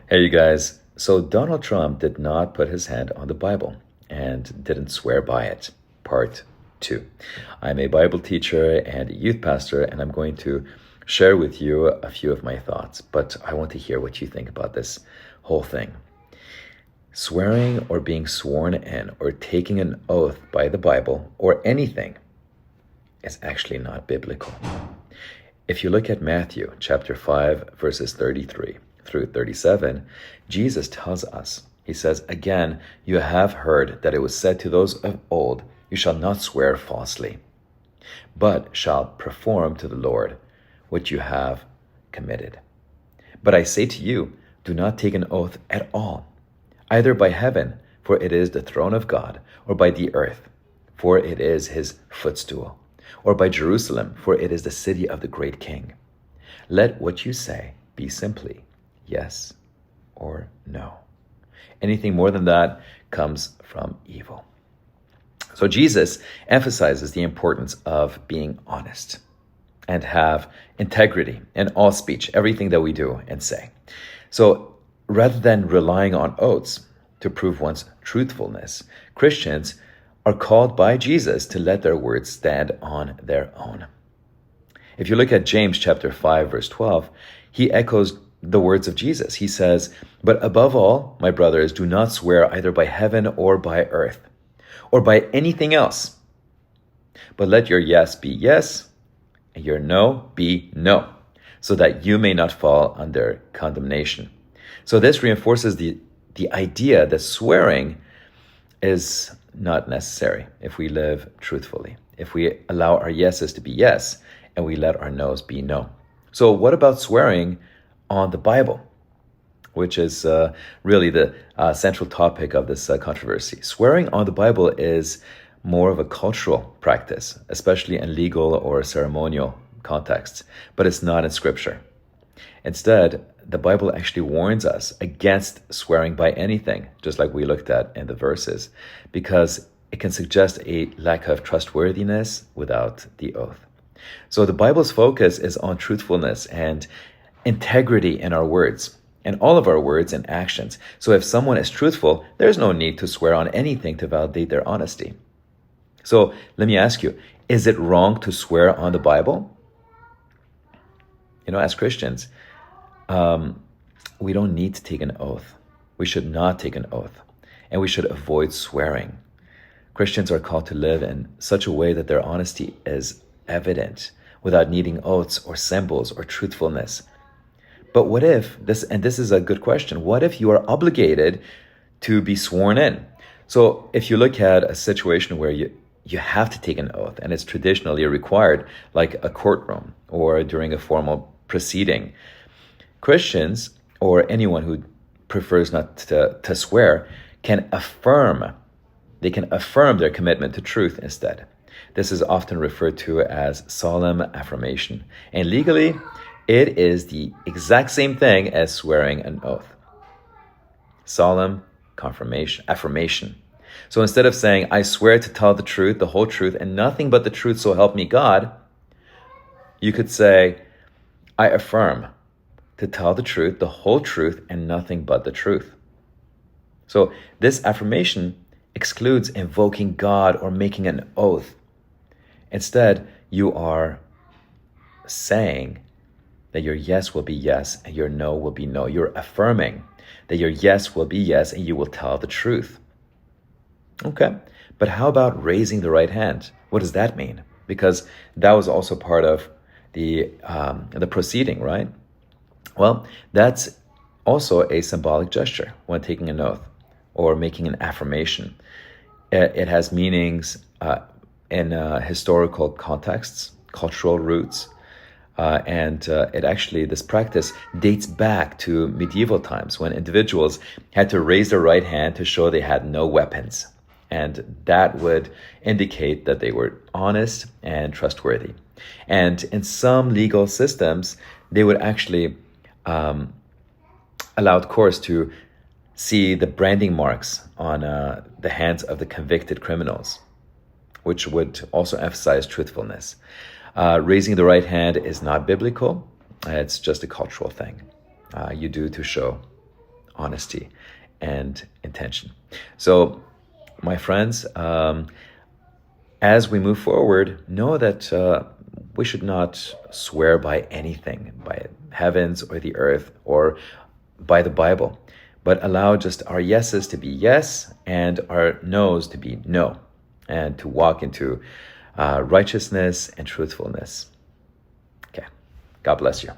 Hey, you guys. So Donald Trump did not put his hand on the Bible and didn't swear by it. Part 2. I'm a Bible teacher and a youth pastor, and I'm going to share with you a few of my thoughts, but I want to hear what you think about this whole thing. Swearing or being sworn in or taking an oath by the Bible or anything is actually not biblical. If you look at Matthew chapter 5, verses 33 through 37, Jesus tells us, he says, "Again, you have heard that it was said to those of old, you shall not swear falsely, but shall perform to the Lord what you have committed. But I say to you, do not take an oath at all, either by heaven, for it is the throne of God, or by the earth, for it is his footstool, or by Jerusalem, for it is the city of the great king. Let what you say be simply yes or no. Anything more than that comes from evil." So Jesus emphasizes the importance of being honest and have integrity in all speech, everything that we do and say. So rather than relying on oaths to prove one's truthfulness, Christians are called by Jesus to let their words stand on their own. If you look at James chapter 5, verse 12, he echoes the words of Jesus. He says, "But above all, my brothers, do not swear either by heaven or by earth, or by anything else. But let your yes be yes, and your no be no, so that you may not fall under condemnation." So this reinforces the idea that swearing is not necessary if we live truthfully, if we allow our yeses to be yes, and we let our no's be no. So what about swearing on the Bible, which is really the central topic of this controversy? Swearing on the Bible is more of a cultural practice, especially in legal or ceremonial contexts, but it's not in Scripture. Instead, the Bible actually warns us against swearing by anything, just like we looked at in the verses, because it can suggest a lack of trustworthiness without the oath. So the Bible's focus is on truthfulness and integrity in our words, and all of our words and actions. So if someone is truthful, there's no need to swear on anything to validate their honesty. So let me ask you, is it wrong to swear on the Bible? As Christians, we don't need to take an oath. We should not take an oath, and we should avoid swearing. Christians are called to live in such a way that their honesty is evident without needing oaths or symbols or truthfulness. But what if, this is a good question, what if you are obligated to be sworn in? So if you look at a situation where you have to take an oath, and it's traditionally required, like a courtroom or during a formal proceeding, Christians, or anyone who prefers not to swear, can affirm their commitment to truth instead. This is often referred to as solemn affirmation. And legally, it is the exact same thing as swearing an oath. Solemn affirmation. So instead of saying, "I swear to tell the truth, the whole truth, and nothing but the truth, so help me God," you could say, "I affirm to tell the truth, the whole truth, and nothing but the truth." So this affirmation excludes invoking God or making an oath. Instead, you are saying that your yes will be yes and your no will be no. You're affirming that your yes will be yes and you will tell the truth. Okay, but how about raising the right hand? What does that mean? Because that was also part of the proceeding, right? Well, that's also a symbolic gesture when taking an oath or making an affirmation. It has meanings in historical contexts, cultural roots, and this practice dates back to medieval times when individuals had to raise their right hand to show they had no weapons. And that would indicate that they were honest and trustworthy. And in some legal systems, they would actually allow courts to see the branding marks on the hands of the convicted criminals, which would also emphasize truthfulness. Raising the right hand is not biblical. It's just a cultural thing you do to show honesty and intention. So, my friends, as we move forward, know that we should not swear by anything, by heavens or the earth or by the Bible, but allow just our yeses to be yes and our no's to be no, and to walk into righteousness and truthfulness. Okay, God bless you.